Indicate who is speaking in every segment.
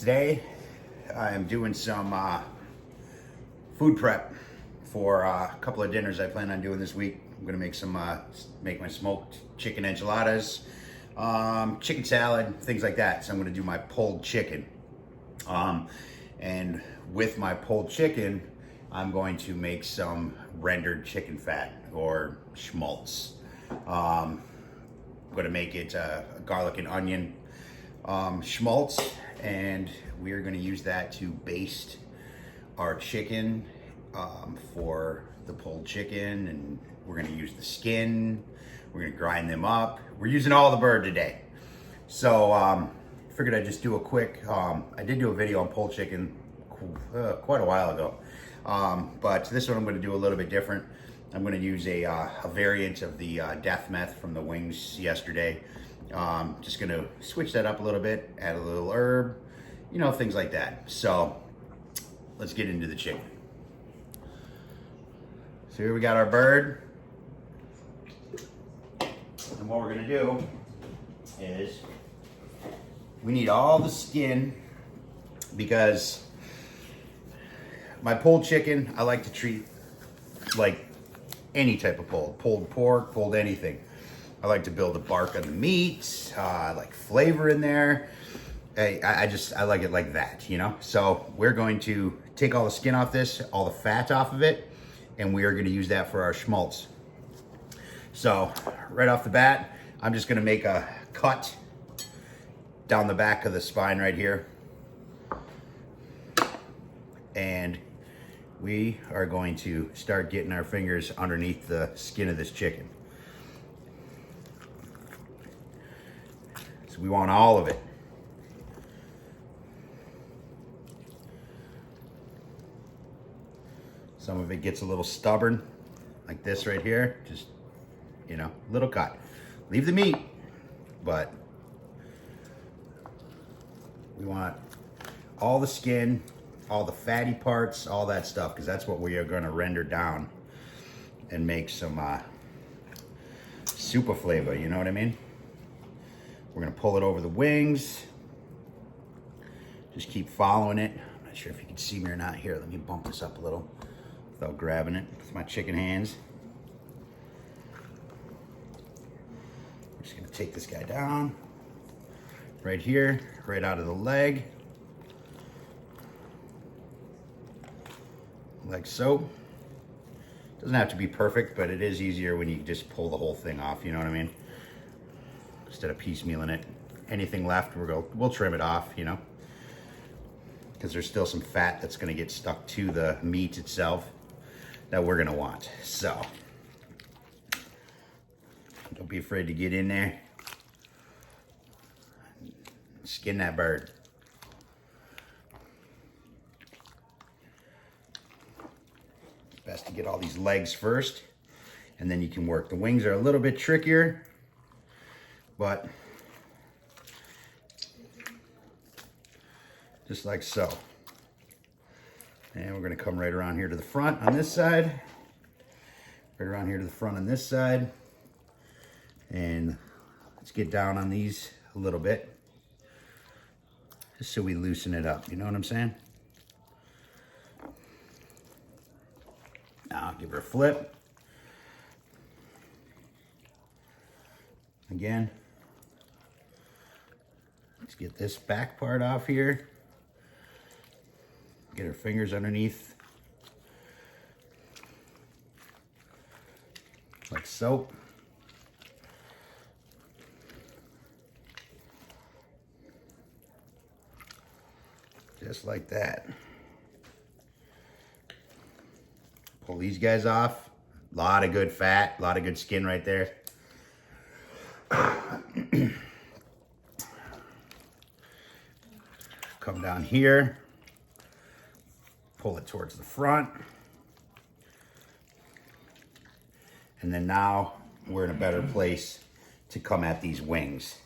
Speaker 1: Today I am doing some food prep for a couple of dinners I plan on doing this week. I'm gonna make some make my smoked chicken enchiladas, chicken salad, things like that. So I'm gonna do my pulled chicken, and with my pulled chicken I'm going to make some rendered chicken fat or Schmaltz. I'm gonna make it a garlic and onion Schmaltz, and we're going to use that to baste our chicken for the pulled chicken, and we're going to use the skin. We're going to grind them up. We're using all the bird today. So figured I'd just do a quick, I did do a video on pulled chicken quite a while ago, but this one I'm going to do a little bit different. I'm going to use a variant of the death meth from the wings yesterday. Just gonna switch that up a little bit, add a little herb, you know, things like that. So let's get into the chicken. So here we got our bird, and what we're gonna do is we need all the skin, because my pulled chicken I like to treat like any type of pulled pork, pulled anything. I like to build the bark on the meat. I like flavor in there. I like it like that, you know? So we're going to take all the skin off this, all the fat off of it, and we are gonna use that for our schmaltz. So right off the bat, I'm just gonna make a cut down the back of the spine right here. And we are going to start getting our fingers underneath the skin of this chicken. We want all of it. Some of it gets a little stubborn, like this right here. Just, you know, little cut. Leave the meat, but we want all the skin, all the fatty parts, all that stuff, because that's what we are going to render down and make some super flavor, you know what I mean? We're gonna pull it over the wings. Just keep following it. I'm not sure if you can see me or not. Here, let me bump this up a little without grabbing it with my chicken hands. I'm just gonna take this guy down right here, right out of the leg. Like so. Doesn't have to be perfect, but it is easier when you just pull the whole thing off, you know what I mean? Instead of piecemealing it. Anything left, we'll trim it off, you know, because there's still some fat that's going to get stuck to the meat itself that we're going to want. So don't be afraid to get in there. Skin that bird. It's best to get all these legs first, and then you can work. The wings are a little bit trickier, but just like so. And we're gonna come right around here to the front on this side, right around here to the front on this side, and let's get down on these a little bit, just so we loosen it up, you know what I'm saying? Now give her a flip. Again. Let's get this back part off here. Get our fingers underneath. Like so. Just like that. Pull these guys off. A lot of good fat, a lot of good skin right there. Come down here, pull it towards the front, and then now we're in a better place to come at these wings.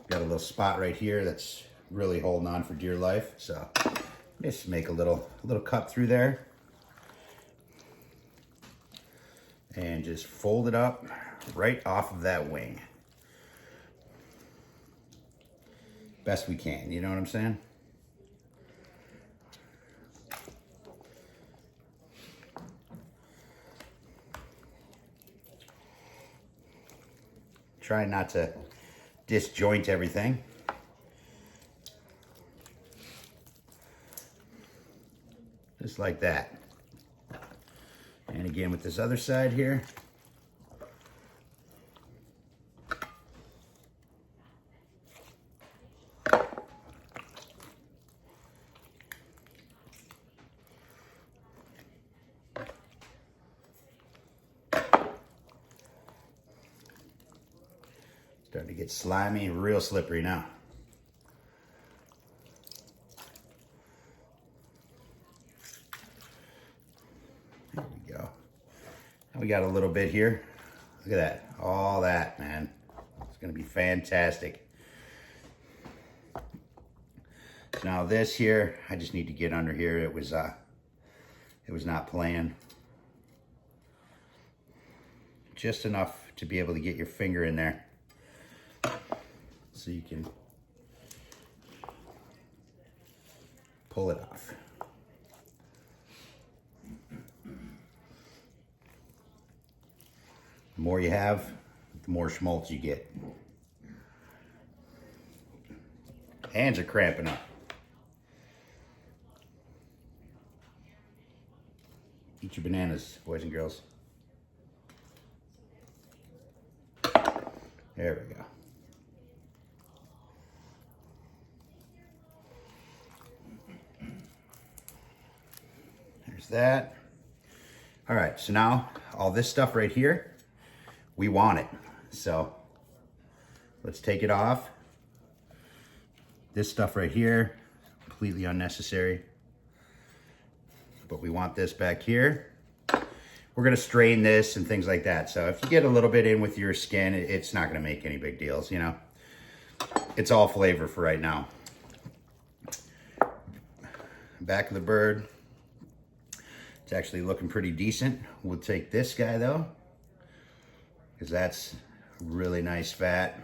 Speaker 1: Got a little spot right here that's really holding on for dear life, so just make a little cut through there and just fold it up right off of that wing. best we can, you know what I'm saying? Try not to disjoint everything. Just like that. And again with this other side here. Starting to get slimy, real slippery now. There we go. Now we got a little bit here. Look at that, all that, man. It's gonna be fantastic. So now this here, I just need to get under here. It was not planned. Just enough to be able to get your finger in there. So you can pull it off. The more you have, the more schmaltz you get. Hands are cramping up. Eat your bananas, boys and girls. There we go. There's that. All right, so now all this stuff right here, we want it. So let's take it off. This stuff right here, completely unnecessary. But we want this back here. We're gonna strain this and things like that. So if you get a little bit in with your skin, it's not gonna make any big deals, you know? It's all flavor for right now. Back of the bird. It's actually looking pretty decent. We'll take this guy though, because that's really nice fat.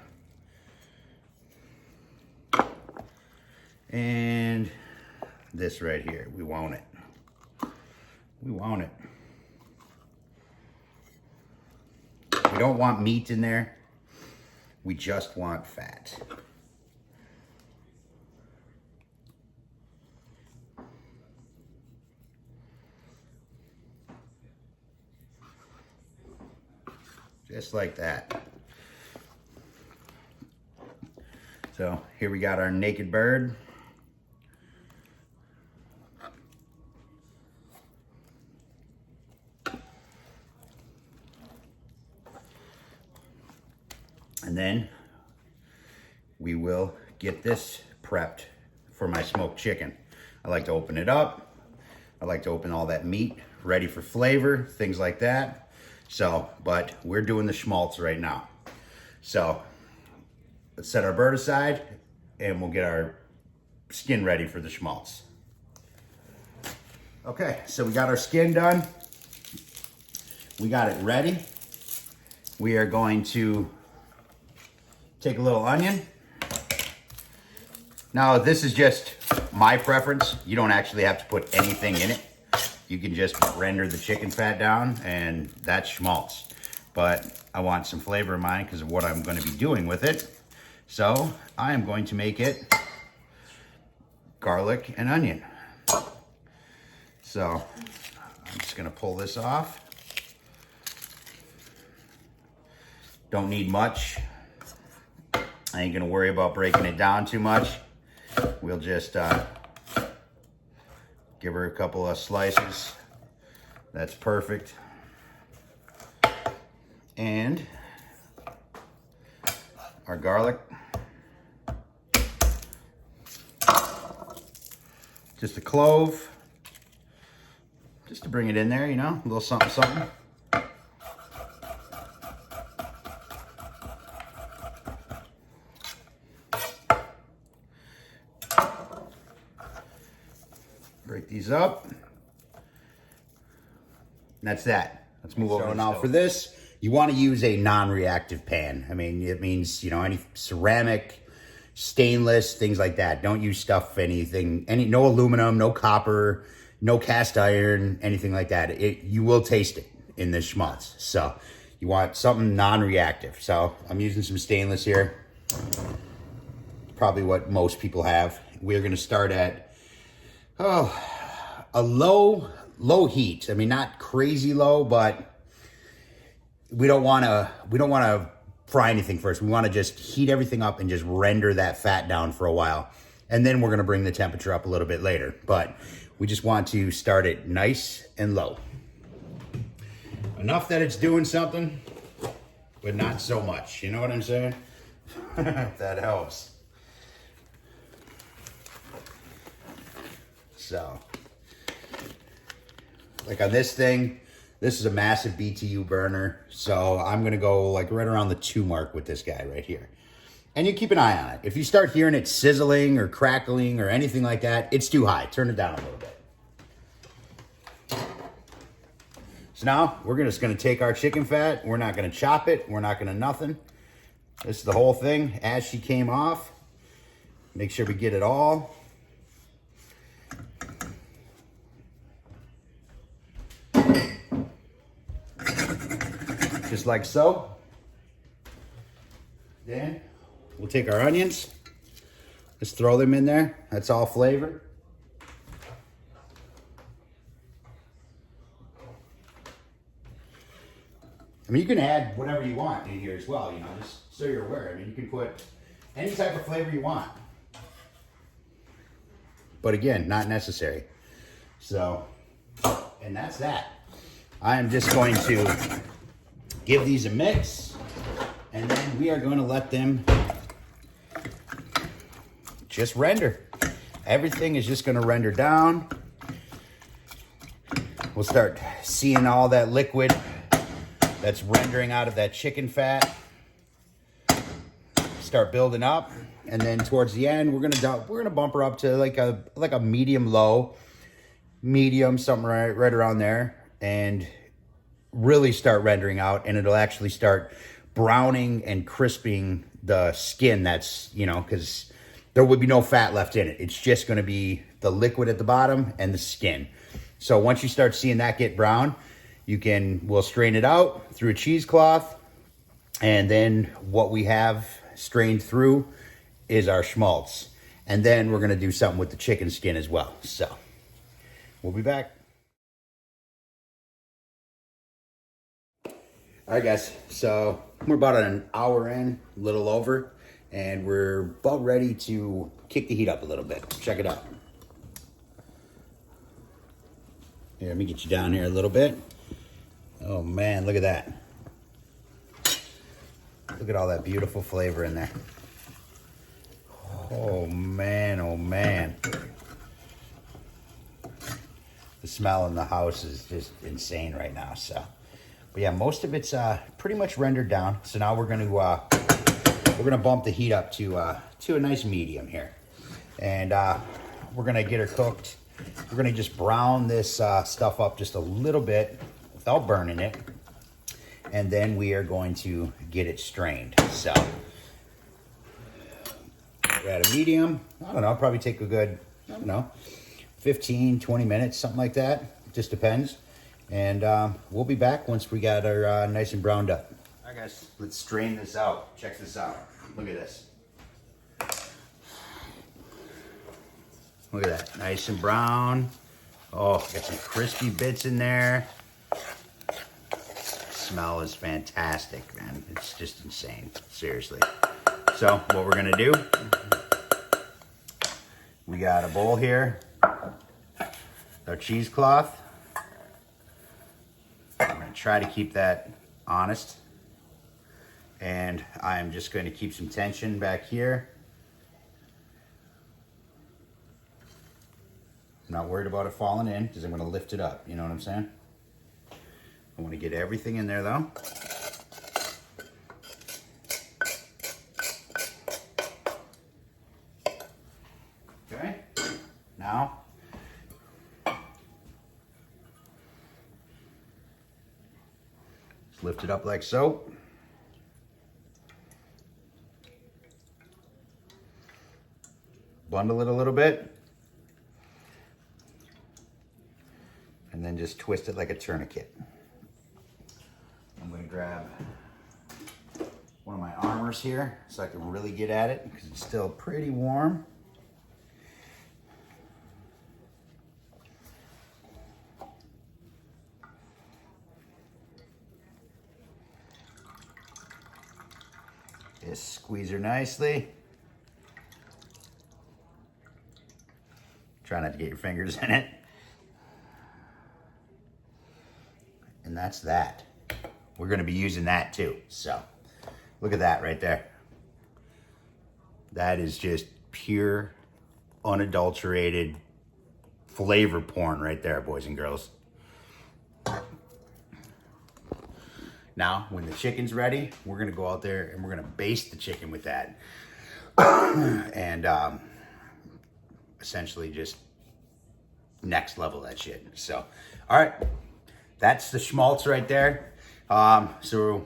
Speaker 1: And this right here, we want it. We want it. We don't want meat in there. We just want fat. Just like that. So here we got our naked bird. And then we will get this prepped for my smoked chicken. I like to open it up. I like to open all that meat, ready for flavor, things like that. So, but we're doing the schmaltz right now. So let's set our bird aside and we'll get our skin ready for the schmaltz. Okay, so we got our skin done. We got it ready. We are going to take a little onion. Now, this is just my preference. You don't actually have to put anything in it. You can just render the chicken fat down and that's schmaltz. But I want some flavor in mine because of what I'm going to be doing with it. So I am going to make it garlic and onion. So I'm just going to pull this off. Don't need much. I ain't gonna worry about breaking it down too much. We'll just give her a couple of slices. That's perfect. And our garlic. Just a clove. Just to bring it in there, you know, a little something, something. Break these up. And that's that. Let's move over. So now for this, you want to use a non-reactive pan. I mean, it means, you know, any ceramic, stainless, things like that. Don't use stuff, anything, no aluminum, no copper, no cast iron, anything like that. You will taste it in this schmaltz. So you want something non-reactive. So I'm using some stainless here. Probably what most people have. We're gonna start at, a low heat. I mean, not crazy low, but we don't wanna fry anything first. We wanna just heat everything up and just render that fat down for a while. And then we're gonna bring the temperature up a little bit later. But we just want to start it nice and low. Enough that it's doing something, but not so much. You know what I'm saying? That helps. So, like on this thing, this is a massive BTU burner. So I'm gonna go like right around the 2 mark with this guy right here. And you keep an eye on it. If you start hearing it sizzling or crackling or anything like that, it's too high. Turn it down a little bit. So now we're just gonna take our chicken fat. We're not gonna chop it. We're not gonna nothing. This is the whole thing as she came off. Make sure we get it all. Just like so. Then we'll take our onions. Just throw them in there. That's all flavor. I mean, you can add whatever you want in here as well, you know, just so you're aware. I mean, you can put any type of flavor you want. But again, not necessary. So, and that's that. I am just going to give these a mix, and then we are going to let them just render. Everything is just going to render down. We'll start seeing all that liquid that's rendering out of that chicken fat start building up, and then towards the end, we're gonna bump her up to like a medium low, something right around there, and really start rendering out, and it'll actually start browning and crisping the skin. That's, you know, because there would be no fat left in it. It's just going to be the liquid at the bottom and the skin. So once you start seeing that get brown, we'll strain it out through a cheesecloth, and then what we have strained through is our schmaltz. And then we're going to do something with the chicken skin as well. So we'll be back. All right, guys, so we're about an hour in, a little over, and we're about ready to kick the heat up a little bit. Check it out. Here, let me get you down here a little bit. Oh man, look at that. Look at all that beautiful flavor in there. Oh man, oh man. The smell in the house is just insane right now, so. But yeah, most of it's pretty much rendered down. So now we're gonna bump the heat up to a nice medium here, and we're gonna get her cooked. We're gonna just brown this stuff up just a little bit without burning it, and then we are going to get it strained. So we're at a medium. I don't know, probably take a good, 15, 20 minutes, something like that. It just depends. And we'll be back once we got our nice and browned up. All right, guys, let's strain this out. Check this out. Look at this. Look at that, nice and brown. Oh, got some crispy bits in there. Smell is fantastic, man. It's just insane, seriously. So what we're gonna do, we got a bowl here, our cheesecloth. I'm gonna try to keep that honest. And I'm just going to keep some tension back here. I'm not worried about it falling in because I'm going to lift it up. You know what I'm saying? I want to get everything in there though. Okay. Now, just lift it up like so. bundle it a little bit. And then just twist it like a tourniquet. I'm gonna grab one of my armors here so I can really get at it because it's still pretty warm. Just squeeze her nicely. Try not to get your fingers in it. And that's that. We're gonna be using that too. So look at that right there. That is just pure, unadulterated flavor porn right there, boys and girls. Now, when the chicken's ready, we're gonna go out there and we're gonna baste the chicken with that. And essentially just next level that shit. So, all right, that's the Schmaltz right there. So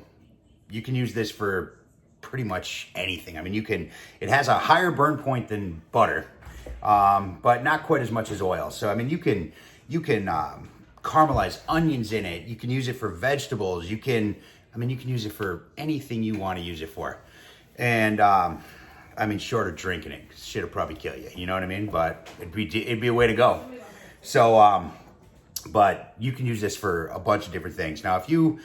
Speaker 1: you can use this for pretty much anything. I mean, it has a higher burn point than butter, but not quite as much as oil. So, I mean, you can caramelize onions in it. You can use it for vegetables. You can use it for anything you want to use it for. And, I mean, short of drinking it, shit'll probably kill you. You know what I mean? But it'd be a way to go. So, but you can use this for a bunch of different things. Now, if you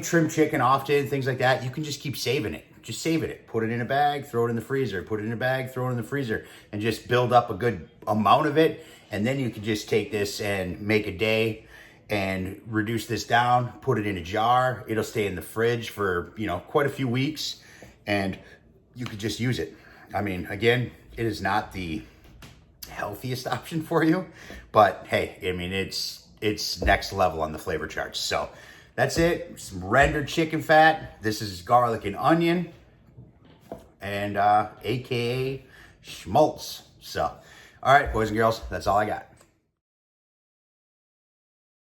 Speaker 1: trim chicken often, things like that, you can just keep saving it. Just saving it. Put it in a bag, throw it in the freezer. Put it in a bag, throw it in the freezer. And just build up a good amount of it. And then you can just take this and make a day and reduce this down, put it in a jar. It'll stay in the fridge for, quite a few weeks. And you could just use it. I mean, again, it is not the healthiest option for you, but hey, I mean, it's next level on the flavor charts. So that's it. Some rendered chicken fat. This is garlic and onion, and AKA Schmaltz. So, all right, boys and girls, that's all I got.